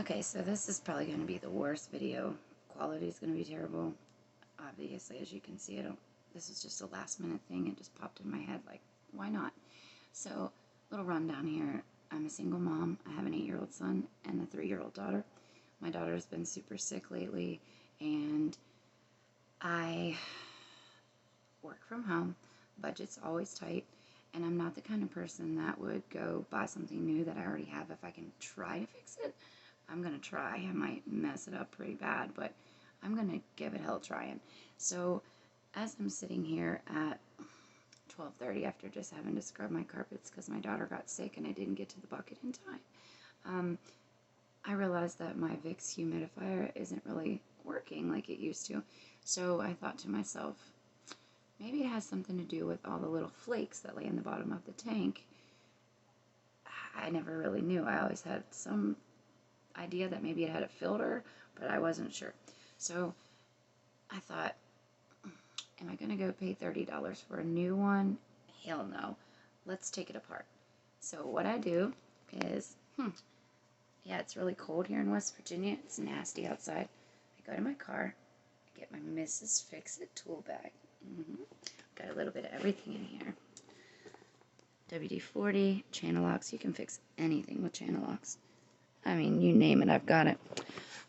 Okay, so this is probably going to be the worst video. Quality is going to be terrible. Obviously, as you can see, this is just a last minute thing. It just popped in my head, like, why not? So, little rundown here. I'm a single mom. I have an 8-year-old son and a 3-year-old daughter. My daughter's been super sick lately, and I work from home. Budget's always tight, and I'm not the kind of person that would go buy something new that I already have. If I can try to fix it, I'm going to try. I might mess it up pretty bad, but I'm going to give it hell trying. So as I'm sitting here at 12:30 after just having to scrub my carpets because my daughter got sick and I didn't get to the bucket in time, I realized that my Vicks humidifier isn't really working like it used to. So I thought to myself, maybe it has something to do with all the little flakes that lay in the bottom of the tank. I never really knew. I always had some idea that maybe it had a filter, but I wasn't sure. So I thought, am I going to go pay $30 for a new one? Hell no. Let's take it apart. So what I do is, yeah, it's really cold here in West Virginia. It's nasty outside. I go to my car. I get my Mrs. Fix-It tool bag. Got a little bit of everything in here. WD-40, channel locks. You can fix anything with channel locks. I mean, you name it, I've got it.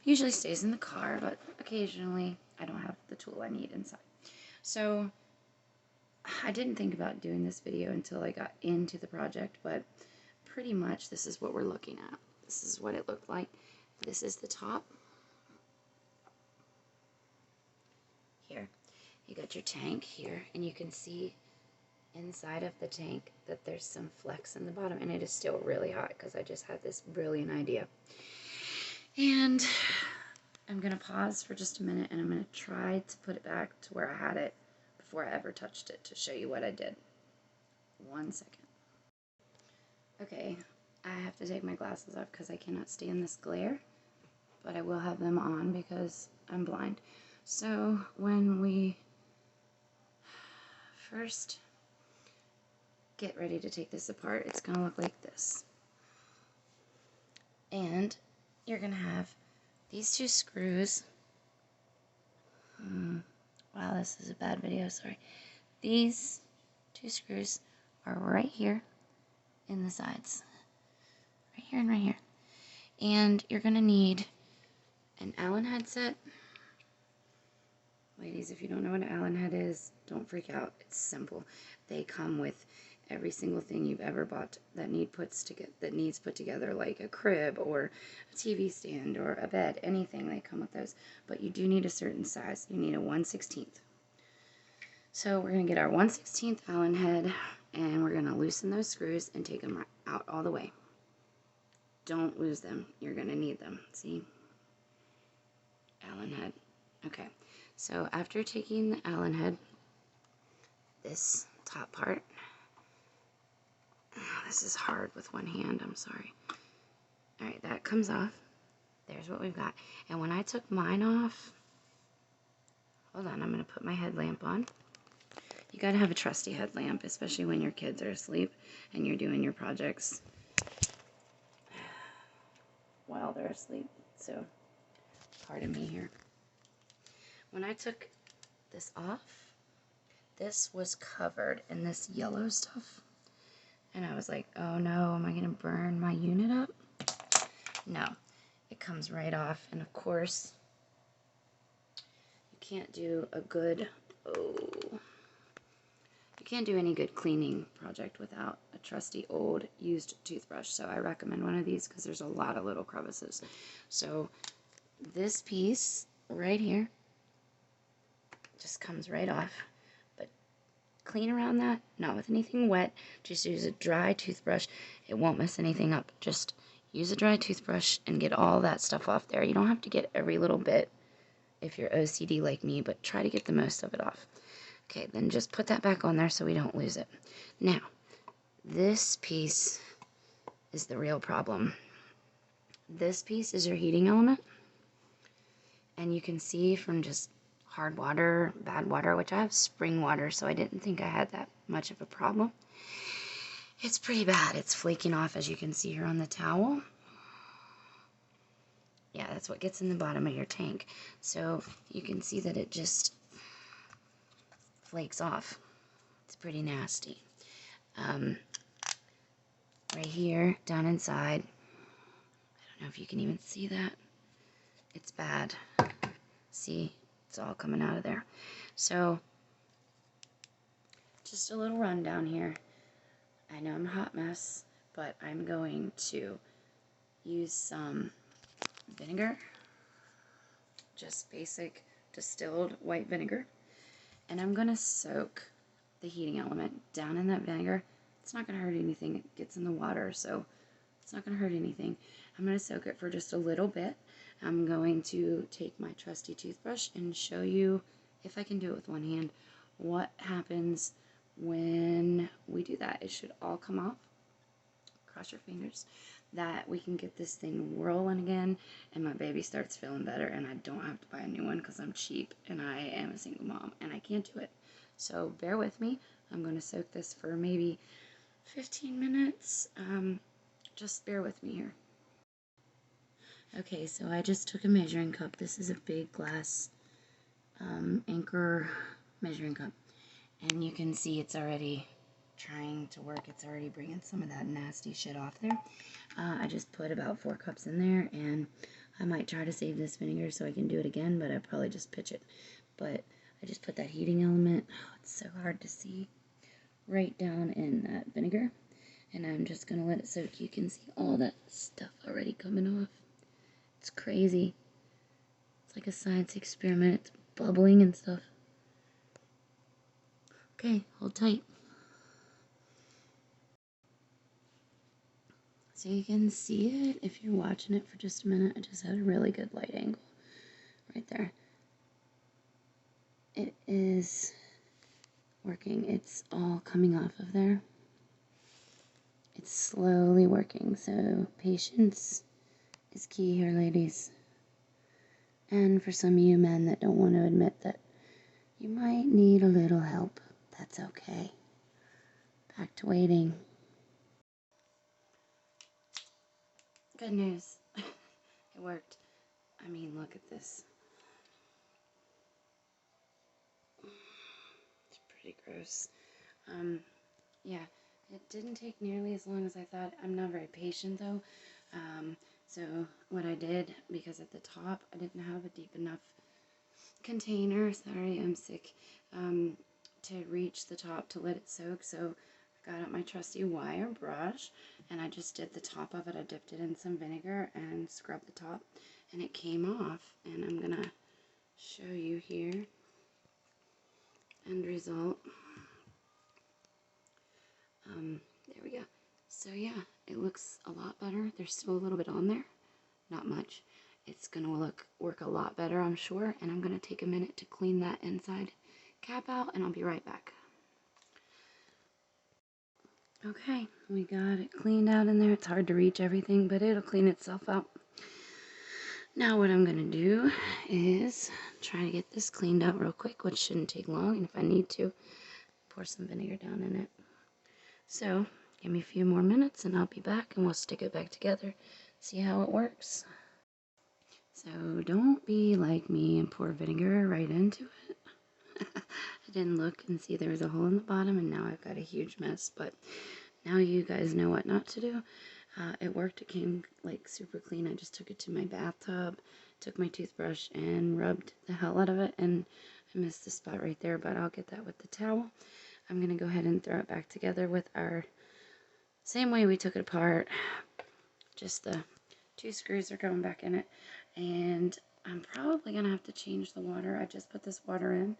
Usually stays in the car, but occasionally I don't have the tool I need inside. So I didn't think about doing this video until I got into the project, but pretty much this is what we're looking at. This is what it looked like. This is the top. Here, you got your tank here, and you can see inside of the tank that there's some flecks in the bottom, and it is still really hot because I just had this brilliant idea. And I'm going to pause for just a minute, and I'm going to try to put it back to where I had it before I ever touched it to show you what I did. 1 second. Okay, I have to take my glasses off because I cannot stand this glare, but I will have them on because I'm blind. So when we first get ready to take this apart, it's going to look like this. And you're going to have these two screws. Wow, this is a bad video, sorry. These two screws are right here in the sides. Right here and right here. And you're going to need an Allen head set. Ladies, if you don't know what an Allen head is, don't freak out. It's simple. They come with every single thing you've ever bought that needs put together, like a crib or a TV stand or a bed, anything. They come with those. But you do need a certain size. You need a 1/16. So we're going to get our 1/16 Allen head, and we're going to loosen those screws and take them out all the way. Don't lose them. You're going to need them. See? Allen head. Okay. So after taking the Allen head, this top part, this is hard with one hand, I'm sorry. Alright, that comes off. There's what we've got. And when I took mine off, hold on, I'm going to put my headlamp on. You got to have a trusty headlamp, especially when your kids are asleep and you're doing your projects while they're asleep. So, pardon me here. When I took this off, this was covered in this yellow stuff. And I was like, oh no, am I going to burn my unit up? No, it comes right off. And of course, you can't do any good cleaning project without a trusty old used toothbrush. So I recommend one of these because there's a lot of little crevices. So this piece right here just comes right off. But clean around that, not with anything wet. Just use a dry toothbrush. It won't mess anything up. Just use a dry toothbrush and get all that stuff off there. You don't have to get every little bit if you're OCD like me, but try to get the most of it off. Okay, then just put that back on there so we don't lose it. Now, this piece is the real problem. This piece is your heating element. And you can see from just hard water, bad water, which I have spring water, so I didn't think I had that much of a problem. It's pretty bad. It's flaking off, as you can see here on the towel. that's what gets in the bottom of your tank. So you can see that it just flakes off. It's pretty nasty. Right here, down inside, I don't know if you can even see that. It's bad. See, it's all coming out of there. So, just a little rundown here. I know I'm a hot mess, but I'm going to use some vinegar, just basic distilled white vinegar, and I'm going to soak the heating element down in that vinegar. It's not going to hurt anything. It gets in the water, so it's not going to hurt anything. I'm going to soak it for just a little bit. I'm going to take my trusty toothbrush and show you, if I can do it with one hand, what happens when we do that. It should all come off. Cross your fingers, that we can get this thing rolling again and my baby starts feeling better and I don't have to buy a new one because I'm cheap and I am a single mom and I can't do it. So bear with me. I'm going to soak this for maybe 15 minutes. Just bear with me here. Okay, so I just took a measuring cup. This is a big glass Anchor measuring cup. And you can see it's already trying to work. It's already bringing some of that nasty shit off there. I just put about 4 cups in there, and I might try to save this vinegar so I can do it again, but I'd probably just pitch it. But I just put that heating element, oh, it's so hard to see, right down in that vinegar. And I'm just going to let it soak. You can see all that stuff already coming off. It's crazy. It's like a science experiment. It's bubbling and stuff. Okay, hold tight. So you can see it if you're watching it for just a minute. I just had a really good light angle right there. It is working. It's all coming off of there. It's slowly working, so patience is key here, ladies. And for some of you men that don't want to admit that you might need a little help, that's okay. Back to waiting. Good news. It worked. I mean, look at this. It's pretty gross. Yeah, it didn't take nearly as long as I thought. I'm not very patient though. So what I did, because at the top I didn't have a deep enough container, sorry, I'm sick, to reach the top to let it soak. So I got out my trusty wire brush and I just did the top of it. I dipped it in some vinegar and scrubbed the top, and it came off. And I'm gonna show you here. End result. There we go. So yeah, it looks a lot better. There's still a little bit on there, not much. It's gonna work a lot better, I'm sure. And I'm gonna take a minute to clean that inside cap out, and I'll be right back. Okay, we got it cleaned out in there. It's hard to reach everything, but it'll clean itself out. Now what I'm gonna do is try to get this cleaned out real quick, which shouldn't take long, and if I need to, pour some vinegar down in it. So give me a few more minutes and I'll be back and we'll stick it back together, see how it works. So don't be like me and pour vinegar right into it. I didn't look and see there was a hole in the bottom, and now I've got a huge mess, but now you guys know what not to do. It worked. It came like super clean. I just took it to my bathtub, took my toothbrush and rubbed the hell out of it, and I missed the spot right there, but I'll get that with the towel. I'm gonna go ahead and throw it back together with our same way we took it apart. Just the 2 screws are going back in it, and I'm probably gonna have to change the water. I just put this water in,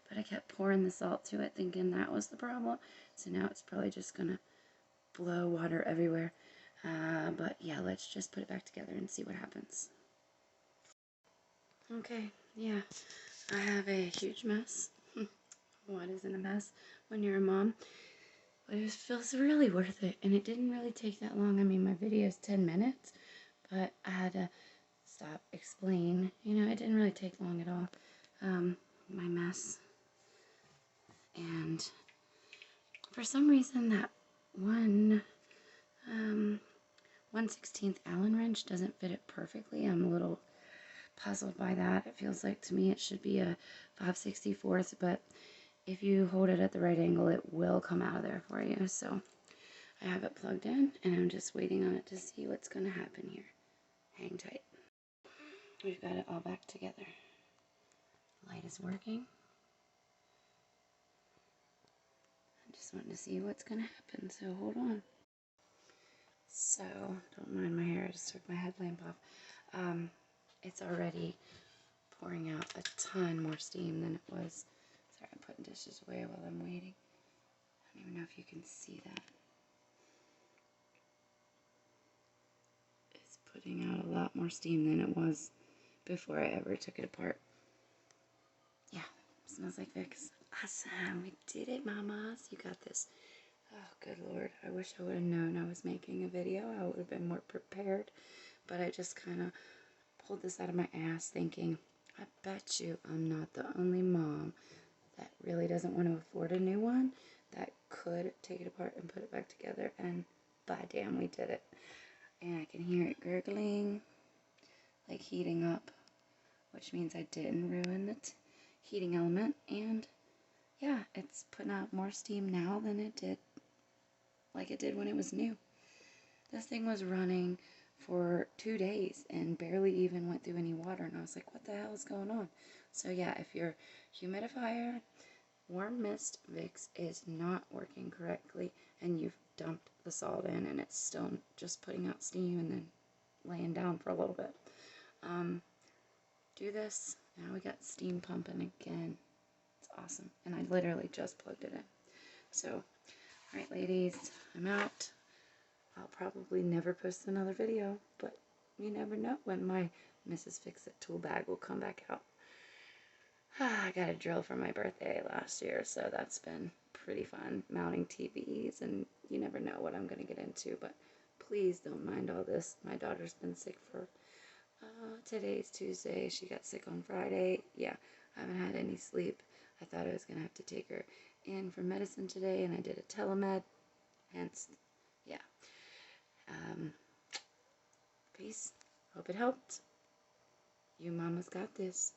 but I kept pouring the salt to it thinking that was the problem. So now it's probably just gonna blow water everywhere. But yeah, let's just put it back together and see what happens. Okay, yeah, I have a huge mess. What isn't a mess when you're a mom? But it feels really worth it, and it didn't really take that long. I mean, my video is 10 minutes, but I had to stop, explain. You know, it didn't really take long at all. My mess. And for some reason, that 1/16 Allen wrench doesn't fit it perfectly. I'm a little puzzled by that. It feels like to me it should be a 5/64, but if you hold it at the right angle, it will come out of there for you. So I have it plugged in, and I'm just waiting on it to see what's going to happen here. Hang tight. We've got it all back together. Light is working. I just wanted to see what's going to happen, so hold on. So, don't mind my hair, I just took my headlamp off. It's already pouring out a ton more steam than it was. Sorry, I'm putting dishes away while I'm waiting. I don't even know if you can see that. It's putting out a lot more steam than it was before I ever took it apart. Yeah, smells like Vicks. Awesome, we did it, mamas. You got this. Oh, good Lord. I wish I would have known I was making a video. I would have been more prepared. But I just kind of pulled this out of my ass thinking, I bet you I'm not the only mom that really doesn't want to afford a new one that could take it apart and put it back together. And by damn, we did it. And I can hear it gurgling, like heating up, which means I didn't ruin the heating element. And yeah, it's putting out more steam now than it did, like it did when it was new. This thing was running for 2 days and barely even went through any water, and I was like, what the hell is going on? So yeah, if your humidifier warm mist Vicks is not working correctly and you've dumped the salt in and it's still just putting out steam and then laying down for a little bit, do this. Now we got steam pumping again. It's awesome, and I literally just plugged it in. So alright ladies, I'm out. I'll probably never post another video, but you never know when my Mrs. Fix-It tool bag will come back out. I got a drill for my birthday last year, so that's been pretty fun, mounting TVs, and you never know what I'm going to get into, but please don't mind all this. My daughter's been sick for, today's Tuesday, she got sick on Friday. Yeah, I haven't had any sleep. I thought I was going to have to take her in for medicine today, and I did a telemed, hence, yeah. Peace. Hope it helped. You mamas got this.